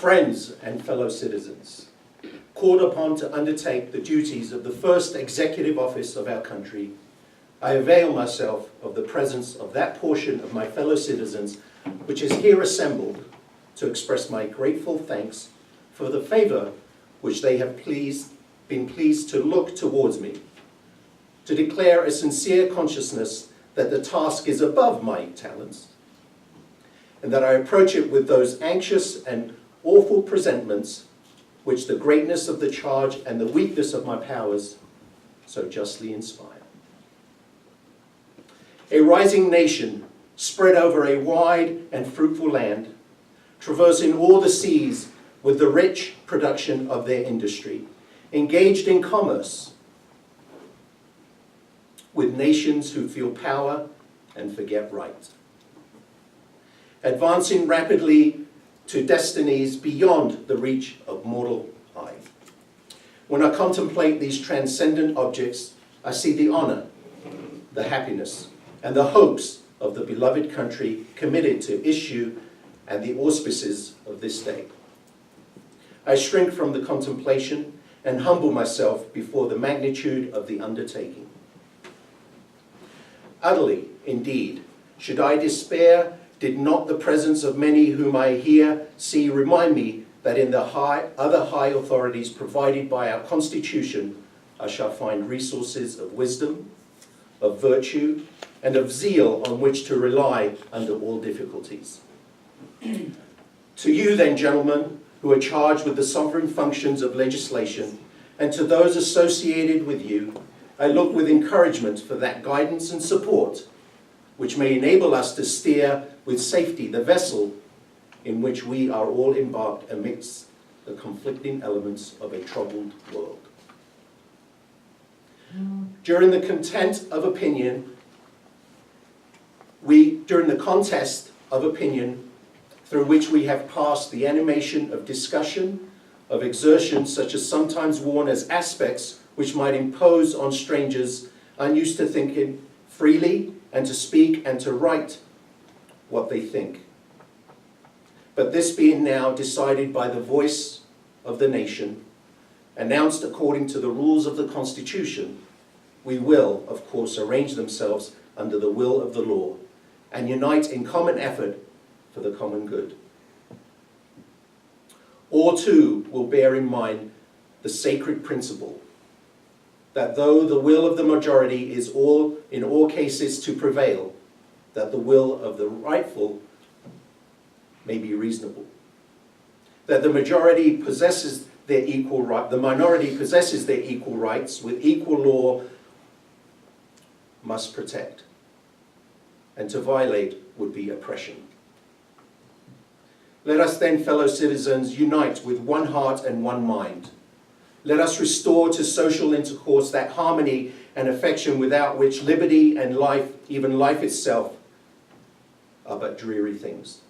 Friends and fellow citizens, called upon to undertake the duties of the first executive office of our country, I avail myself of the presence of that portion of my fellow citizens which is here assembled to express my grateful thanks for the favor which they have been pleased to look towards me, to declare a sincere consciousness that the task is above my talents, and that I approach it with those anxious and awful presentments which the greatness of the charge and the weakness of my powers so justly inspire. A rising nation spread over a wide and fruitful land, traversing all the seas with the rich production of their industry, engaged in commerce with nations who feel power and forget right, advancing rapidly to destinies beyond the reach of mortal eye. When I contemplate these transcendent objects, I see the honor, the happiness, and the hopes of the beloved country committed to issue and the auspices of this day. I shrink from the contemplation and humble myself before the magnitude of the undertaking. Utterly, indeed, should I despair, did not the presence of many whom I here see remind me that in the other high authorities provided by our Constitution, I shall find resources of wisdom, of virtue, and of zeal on which to rely under all difficulties. To you then, gentlemen, who are charged with the sovereign functions of legislation, and to those associated with you, I look with encouragement for that guidance and support which may enable us to steer with safety the vessel in which we are all embarked amidst the conflicting elements of a troubled world. During the contest of opinion, through which we have passed the animation of discussion, of exertion, such as sometimes worn as aspects which might impose on strangers unused to thinking freely and to speak and to write what they think. But this being now decided by the voice of the nation, announced according to the rules of the Constitution, we will, of course, arrange themselves under the will of the law and unite in common effort for the common good. All too will bear in mind the sacred principle that though the will of the majority is in all cases to prevail, that the will of the rightful may be reasonable. That the majority possesses their equal right, the minority possesses their equal rights with equal law must protect. And to violate would be oppression. Let us then, fellow citizens, unite with one heart and one mind. Let us restore to social intercourse that harmony and affection without which liberty and life, even life itself, are but dreary things.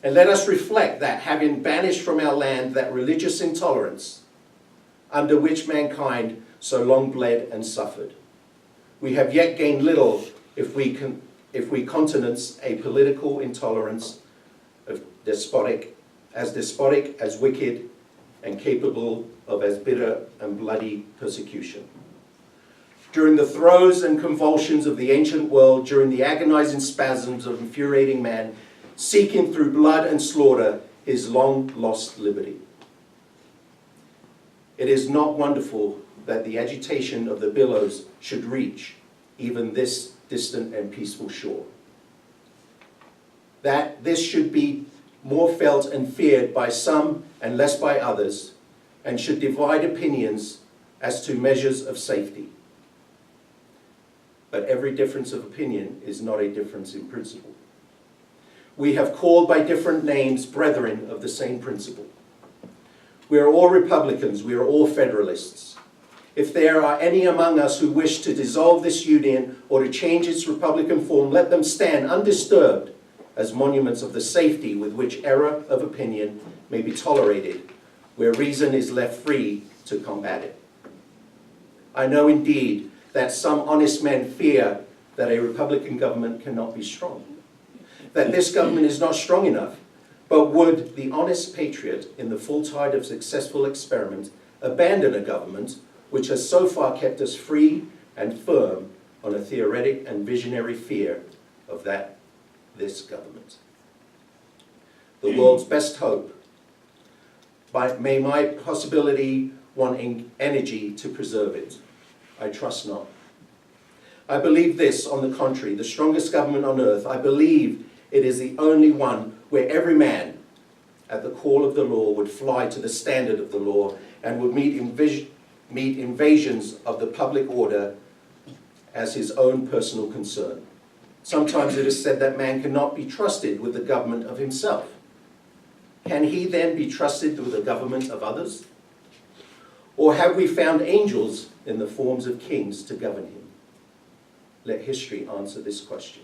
And let us reflect that having banished from our land that religious intolerance under which mankind so long bled and suffered, we have yet gained little if we countenance a political intolerance of despotic, as wicked, and capable of as bitter and bloody persecution. During the throes and convulsions of the ancient world, during the agonizing spasms of infuriating man, seeking through blood and slaughter his long-lost liberty. It is not wonderful that the agitation of the billows should reach even this distant and peaceful shore. That this should be more felt and feared by some and less by others, and should divide opinions as to measures of safety. But every difference of opinion is not a difference in principle. We have called by different names brethren of the same principle. We are all Republicans, we are all Federalists. If there are any among us who wish to dissolve this union or to change its Republican form, let them stand undisturbed as monuments of the safety with which error of opinion may be tolerated, where reason is left free to combat it. I know indeed that some honest men fear that a Republican government cannot be strong, that this government is not strong enough, But would the honest patriot, in the full tide of successful experiment, abandon a government which has so far kept us free and firm on a theoretic and visionary fear of this government? The world's best hope. May my possibility want energy to preserve it? I trust not. I believe this, on the contrary, the strongest government on earth. I believe it is the only one where every man, at the call of the law, would fly to the standard of the law and would meet invasions of the public order as his own personal concern. Sometimes it is said that man cannot be trusted with the government of himself. Can he then be trusted with the government of others? Or have we found angels in the forms of kings to govern him? Let history answer this question.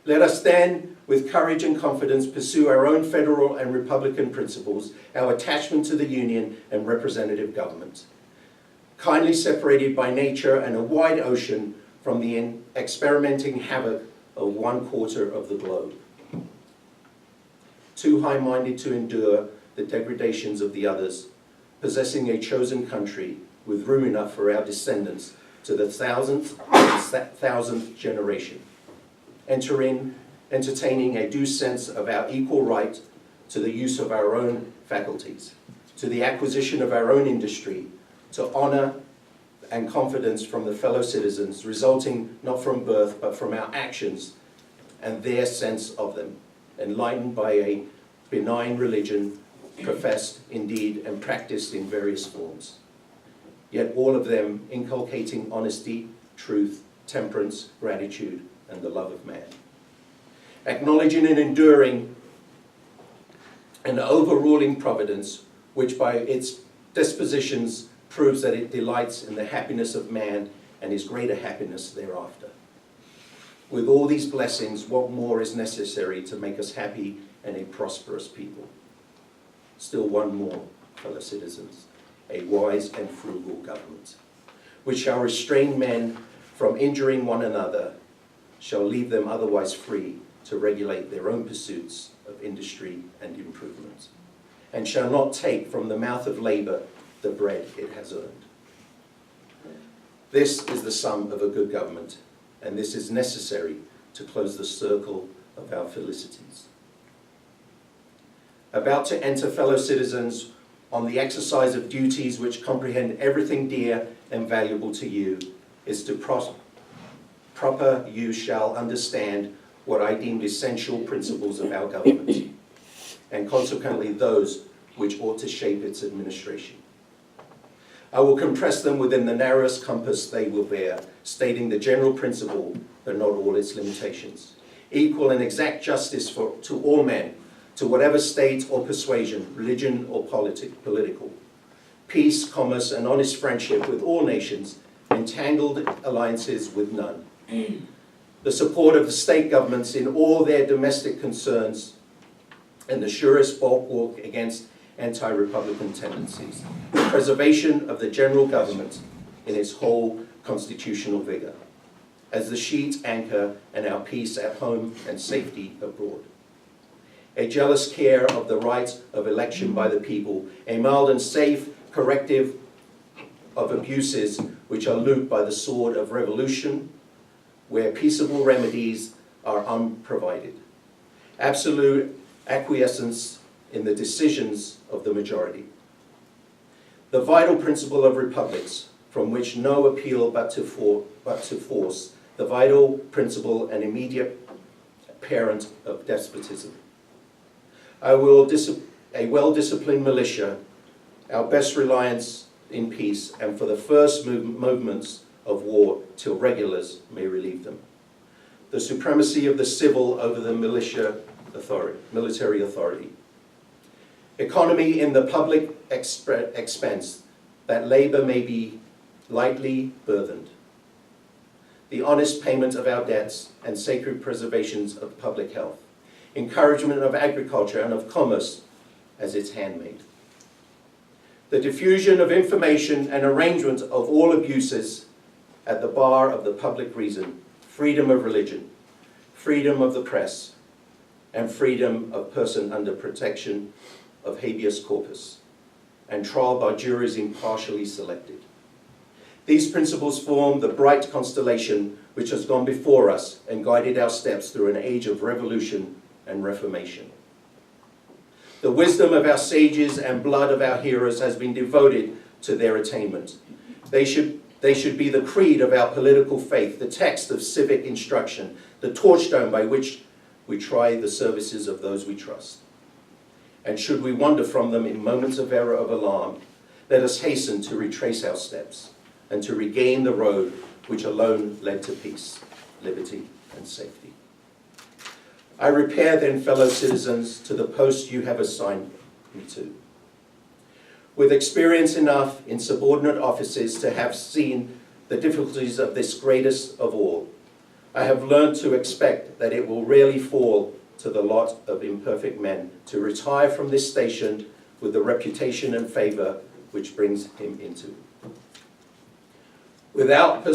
Let us then, with courage and confidence, pursue our own federal and republican principles, our attachment to the union and representative government, kindly separated by nature and a wide ocean from the experimenting havoc of 1/4 of the globe. Too high-minded to endure the degradations of the others, possessing a chosen country with room enough for our descendants to the thousandth generation. Entertaining a due sense of our equal right to the use of our own faculties, to the acquisition of our own industry, to honor and confidence from the fellow citizens, resulting not from birth but from our actions and their sense of them, enlightened by a benign religion, professed indeed and practiced in various forms, yet all of them inculcating honesty, truth, temperance, gratitude, and the love of man. Acknowledging and enduring an overruling providence, which by its dispositions proves that it delights in the happiness of man and his greater happiness thereafter. With all these blessings, what more is necessary to make us happy and a prosperous people? Still one more, fellow citizens, a wise and frugal government, which shall restrain men from injuring one another, shall leave them otherwise free to regulate their own pursuits of industry and improvement, and shall not take from the mouth of labor the bread it has earned. This is the sum of a good government, and this is necessary to close the circle of our felicities. About to enter, fellow citizens, on the exercise of duties which comprehend everything dear and valuable to you, is to proper you shall understand what I deemed essential principles of our government, and consequently those which ought to shape its administration. I will compress them within the narrowest compass they will bear, stating the general principle, but not all its limitations. Equal and exact justice to all men, to whatever state or persuasion, religion or political. Peace, commerce, and honest friendship with all nations, entangled alliances with none. The support of the state governments in all their domestic concerns, and the surest bulwark against anti-republican tendencies. Preservation of the general government in its whole constitutional vigor, as the sheet anchor and our peace at home and safety abroad. A jealous care of the right of election by the people, a mild and safe corrective of abuses which are looped by the sword of revolution, where peaceable remedies are unprovided. Absolute acquiescence in the decisions of the majority. The vital principle of republics, from which no appeal but to force, the vital principle and immediate parent of despotism. A well-disciplined militia, our best reliance in peace, and for the first movements of war till regulars may relieve them. The supremacy of the civil over the military authority. Economy in the public expense, that labor may be lightly burthened. The honest payment of our debts and sacred preservations of public health. Encouragement of agriculture and of commerce as its handmaid. The diffusion of information and arrangement of all abuses at the bar of the public reason. Freedom of religion. Freedom of the press. and freedom of person under protection of habeas corpus, and trial by juries impartially selected. These principles form the bright constellation which has gone before us and guided our steps through an age of revolution and reformation. The wisdom of our sages and blood of our heroes has been devoted to their attainment. They should be the creed of our political faith, the text of civic instruction, the touchstone by which we try the services of those we trust. And should we wander from them in moments of error of alarm, let us hasten to retrace our steps and to regain the road which alone led to peace, liberty, and safety. I repair then, fellow citizens, to the post you have assigned me to. With experience enough in subordinate offices to have seen the difficulties of this greatest of all, I have learned to expect that it will rarely fall to the lot of imperfect men to retire from this station with the reputation and favor which brings him into. Without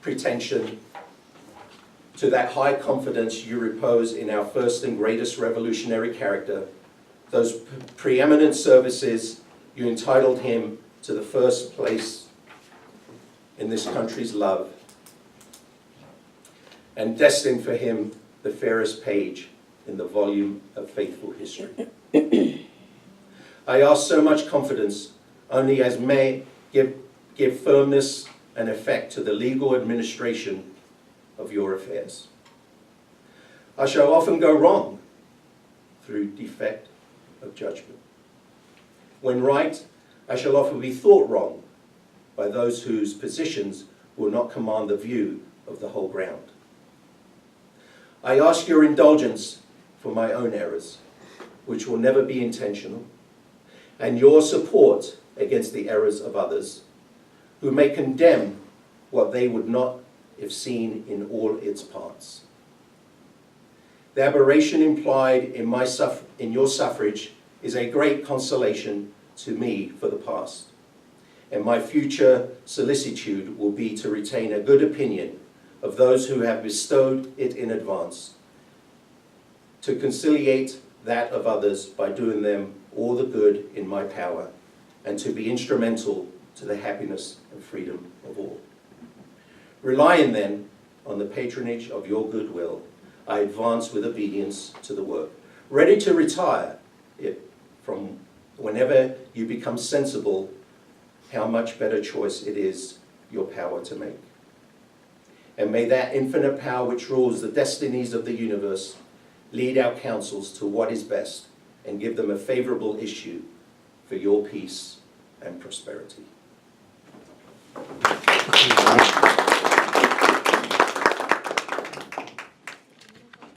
pretension to that high confidence you repose in our first and greatest revolutionary character, those preeminent services you entitled him to the first place in this country's love, and destined for him the fairest page in the volume of faithful history. I ask so much confidence only as may give firmness and effect to the legal administration of your affairs. I shall often go wrong through defect of judgment. When right, I shall often be thought wrong by those whose positions will not command the view of the whole ground. I ask your indulgence for my own errors, which will never be intentional, and your support against the errors of others, who may condemn what they would not if seen in all its parts. The aberration implied in your suffrage is a great consolation to me for the past, and my future solicitude will be to retain a good opinion of those who have bestowed it in advance, to conciliate that of others by doing them all the good in my power, and to be instrumental to the happiness and freedom of all. Relying then on the patronage of your goodwill, I advance with obedience to the work, ready to retire it from whenever you become sensible how much better choice it is your power to make. And may that infinite power which rules the destinies of the universe lead our counsels to what is best and give them a favorable issue for your peace and prosperity.